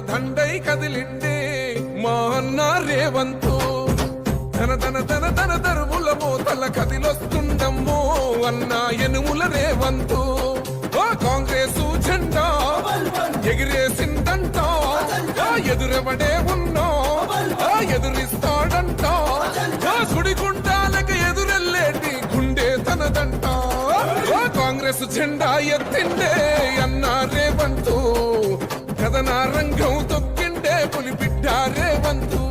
దండై కదిలిండే మా అన్న రేవంతు ధన ధన ధన ధన దరువుల మోతల కదిలొస్తుండమ్మో అన్న యనుముల రేవంతు కాంగ్రెసు జెండా ఎగిరేసిందంట ఎదురెవడే ఉన్నా ఎదురిస్తాడంట సుడిగుండాలకి ఎదురెల్లేటి గుండె తనదంట కాంగ్రెస్ జెండా ఎత్తిండే అన్న రేవంతు కథన రంగం తొక్కిండే పులిబిడ్డ రేవంతు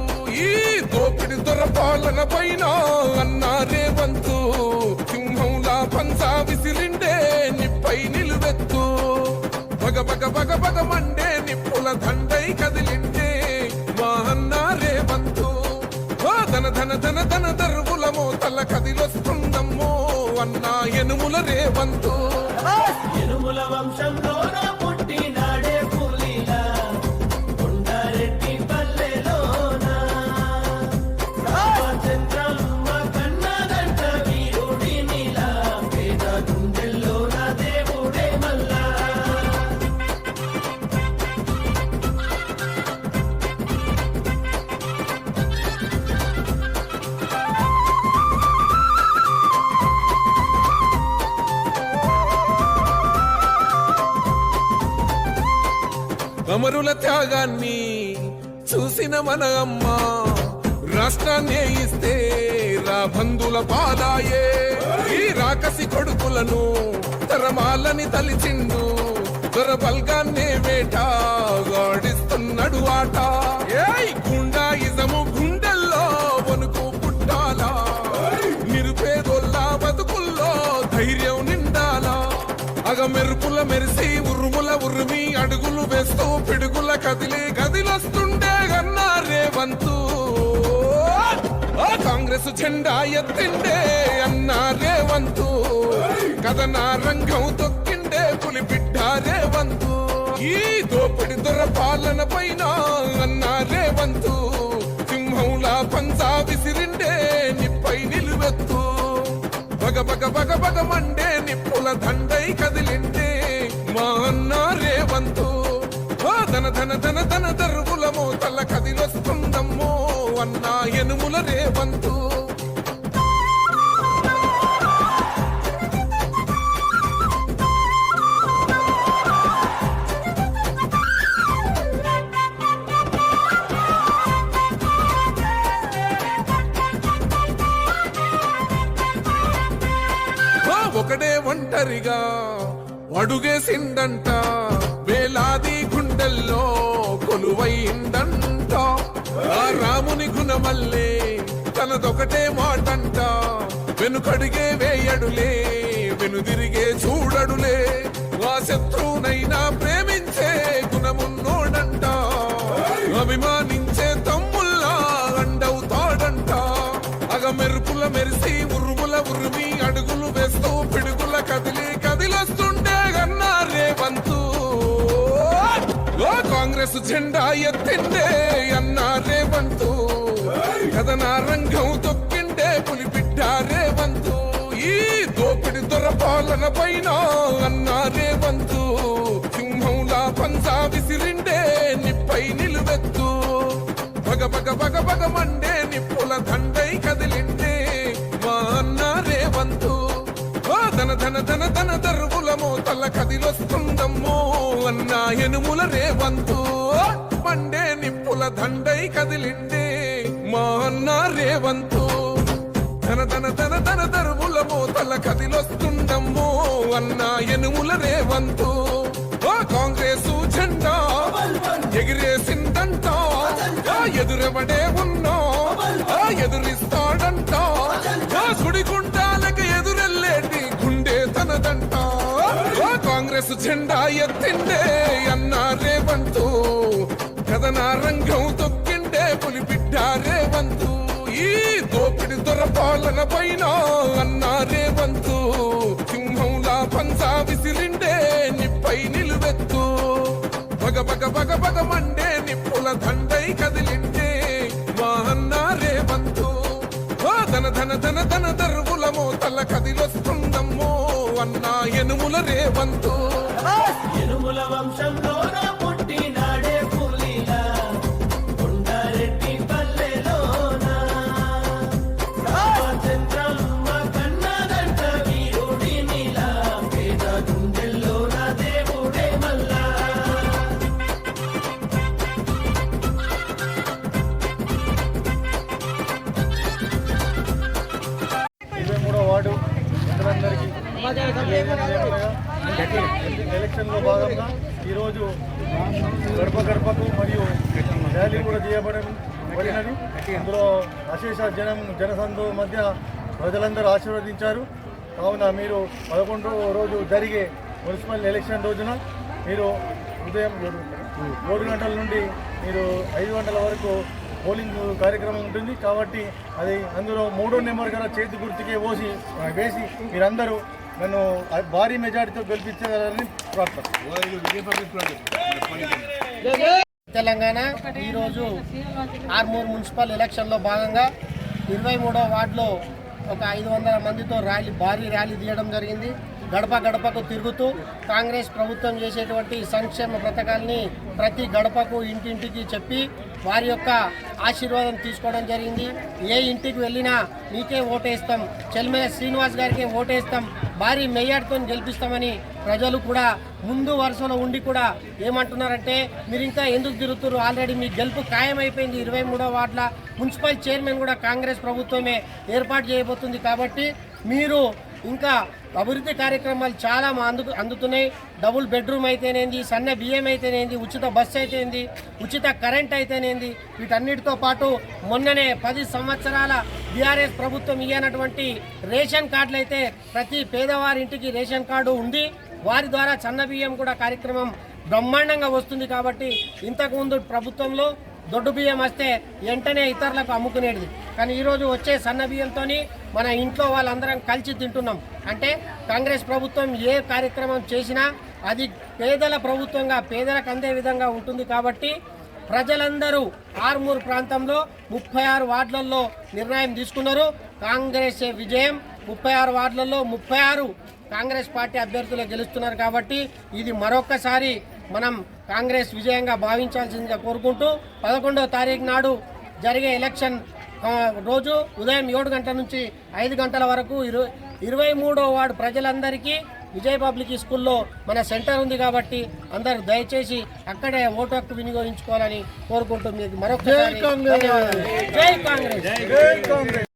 ఈ దోపిడి దొరపాలన పైన అన్న రేవంతు సింహంలా పంచా విసిరిండే నిప్పై నిలువెత్తు బగ బగ బగ బగ మండే నిప్పుల దండై కదిలిండే మా అన్న రేవంతు ధన ధన ధన ధన దరువుల మోతల కదిలొస్తుందమ్మో అన్న యనుముల రేవంతు యనుముల వంశంలో పుట్టినాడే పులిలా కొండారెడ్డి పల్లెలోన రామచంద్రమ్మ కన్నదంట వీరుడి నీలా పేద గుండెల్లోన దేవుడే మల్లా అమరుల త్యాగాన్ని చూసిన మన అమ్మ రాష్ట్రాన్ని ఇస్తే రా బంధుల పాదాయే ఈ రాకసి కొడుకులను తరమాలని తలిచిండు దొర బల్గాన్నే వేట గాడిస్తున్నాడు ఆట ఏయ్ గుండాయిజము గుండెల్లో వణుకు పుట్టాలా నిరుపేదోళ్ళ బతుకుల్లో ధైర్యం నిండాలా అగ మెరుపుల మెరిసి ఉరుముల ఉరిమి అడుగులు వేస్తూ పిడుగుల కదిలి గదిలొస్తుండే గన్నా రేవంతు కాంగ్రెస్ జెండా ఎత్తిండే అన్న రేవంతు కథన రంగం తొక్కిండే పులిబిడ్డ రేవంతు ఈ దోపిడి దొర పాలన పైన అన్న రేవంతు సింహంలా పంచా విసిరిండే నిప్పై నిలువెత్తు బగ బగ బగ బగ మండే నిప్పుల దండై కదిలిండే మా అన్న రేవంతు ధన ధన ధన ధన దరువుల మోతల కదిలొస్తుందమ్మో అన్న యనుముల రేవంతు ఒకడే ఒంటరిగా అడుగేసిందంట వేలాది గుండెల్లో కొలువైందంట ఆ రాముని గుణమల్లే తనదొకటే మాటంట వెనుకడిగే వేయడులే వెనుదిరిగే చూడడులే ఆ శత్రువునైనా ప్రేమించే గుణమున్నోడంట అభిమానించే తమ్ముల్లా అండవుతాడంట అగ మెరుపుల మెరిసి ఉరుముల ఉరిమి అడుగులు వేస్తూ పిడుగుల కదిలి కదిలొస్తుండే గన్నా రేవంతు కాంగ్రెస్ జెండా ఎత్తిండే అన్న రేవంతు కథన రంగం తొక్కిండే పులిబిడ్డ రేవంతు ఈ దోపిడి దొర పాలన పైన అన్న రేవంతు సింహంలా పంచా విసిరిండే నిప్పై నిలువెత్తు బగ బగ బగ బగ మండే నిప్పుల దండై కదిలిండే మా అన్న రేవంతు ధన ధన ధన ధన దరువుల మోతల కదిలొస్తుందమ్మో అన్న యనుముల రేవంతు మండే నిప్పుల దండై కదిలిండే మా అన్న రేవంతు ధన ధన ధన ధన దరువుల మోతల కదిలొస్తుందమ్మో అన్న యనుముల రేవంతు కాంగ్రెసు జెండా ఎగిరేసిందంట ఎదురెవడే ఉన్నా ఎదురిస్తాడంట సుడిగుండాలకి ఎదురెల్లేటి గుండె తనదంట కాంగ్రెస్ జెండా ఎత్తిండే అన్న రేవంతు కథన రంగం తొక్కిండే పులిబిడ్డ రేవంతు ఈ దోపిడి దొర పాలన పైన అన్న రేవంతు సింహంలా పంచా విసిరిండే నిప్పై నిలువెత్తు బగ బగ బగ బగ మండే నిప్పుల దండై కదిలిండే మా అన్న రేవంతు ధన ధన ధన ధన దరువుల మోతల కదిలొస్తుందమ్మో అన్న యనుముల రేవంతు యనుముల వంశంలో పుట్టినాడే పులిలా ఈరోజు గడప గడపకు మరియు ర్యాలీ కూడా చేయబడినది. అందులో అశేష జనసందో మధ్య ప్రజలందరూ ఆశీర్వదించారు. కావున మీరు 11వ రోజు జరిగే మున్సిపల్ ఎలక్షన్ రోజున మీరు ఉదయం 7 గంటల నుండి మీరు 5 గంటల వరకు పోలింగ్ కార్యక్రమం ఉంటుంది. కాబట్టి అది అందులో 3వ నెంబర్ గల చేతి గుర్తుకే వేసి మీరందరూ నన్ను భారీ మెజార్టీతో గెలిపించగలరని ప్రార్థన. తెలంగాణ ఈరోజు ఆర్మూర్ మున్సిపల్ ఎలక్షన్లో భాగంగా 23వ వార్డులో ఒక 500 మందితో భారీ ర్యాలీ తీయడం జరిగింది. గడప గడపకు తిరుగుతూ కాంగ్రెస్ ప్రభుత్వం చేసేటువంటి సంక్షేమ పథకాలని ప్రతి గడపకు ఇంటింటికి చెప్పి వారి యొక్క ఆశీర్వాదం తీసుకోవడం జరిగింది. ఏ ఇంటికి వెళ్ళినా మీకే ఓటేస్తాం, చెల్మెల శ్రీనివాస్ గారికే ఓటేస్తాం, భారీ మెజార్టీతో గెలిపిస్తామని ప్రజలు కూడా ముందు వరుసలో ఉండి కూడా ఏమంటున్నారంటే మీరు ఇంకా ఎందుకు తిరుగుతున్నారు, ఆల్రెడీ మీ గెలుపు ఖాయమైపోయింది. 23వ వార్డుల మున్సిపల్ చైర్మన్ కూడా కాంగ్రెస్ ప్రభుత్వమే ఏర్పాటు చేయబోతుంది. కాబట్టి మీరు ఇంకా అభివృద్ధి కార్యక్రమాలు చాలా అందుతున్నాయి. డబుల్ బెడ్రూమ్ అయితేనేంది, సన్న బియ్యం అయితేనేంది, ఉచిత బస్సు అయితేంది, ఉచిత కరెంట్ అయితేనేంది, వీటన్నిటితో పాటు మొన్ననే 10 సంవత్సరాల బీఆర్ఎస్ ప్రభుత్వం ఇయ్యనటువంటి రేషన్ కార్డులు అయితే ప్రతి పేదవారింటికి రేషన్ కార్డు ఉంది. వారి ద్వారా సన్న బియ్యం కూడా కార్యక్రమం బ్రహ్మాండంగా వస్తుంది. కాబట్టి ఇంతకుముందు ప్రభుత్వంలో దొడ్డు బియ్యం వస్తే వెంటనే ఇతరులకు అమ్ముకునేది, కానీ ఈరోజు వచ్చే సన్న బియ్యంతో మన ఇంట్లో వాళ్ళందరం కలిసి తింటున్నాం. అంటే కాంగ్రెస్ ప్రభుత్వం ఏ కార్యక్రమం చేసినా అది పేదల ప్రభుత్వంగా పేదలకు అందే విధంగా ఉంటుంది. కాబట్టి ప్రజలందరూ ఆర్మూర్ ప్రాంతంలో 36 వార్డులలో నిర్ణయం తీసుకున్నారు. కాంగ్రెస్ విజయం. 36 వార్డులలో 36 కాంగ్రెస్ పార్టీ అభ్యర్థులు గెలుస్తున్నారు. కాబట్టి ఇది మరొక్కసారి మనం కాంగ్రెస్ విజయంగా భావించాల్సిందిగా కోరుకుంటూ 11వ తారీఖు నాడు జరిగే ఎలక్షన్ రోజు ఉదయం 7 గంటల నుంచి 5 గంటల వరకు 23వ వార్డు ప్రజలందరికీ విజయ్ పబ్లిక్ స్కూల్లో మన సెంటర్ ఉంది. కాబట్టి అందరూ దయచేసి అక్కడే ఓటు హక్కు వినియోగించుకోవాలని కోరుకుంటూ మీకు మరొకసారి జై కాంగ్రెస్.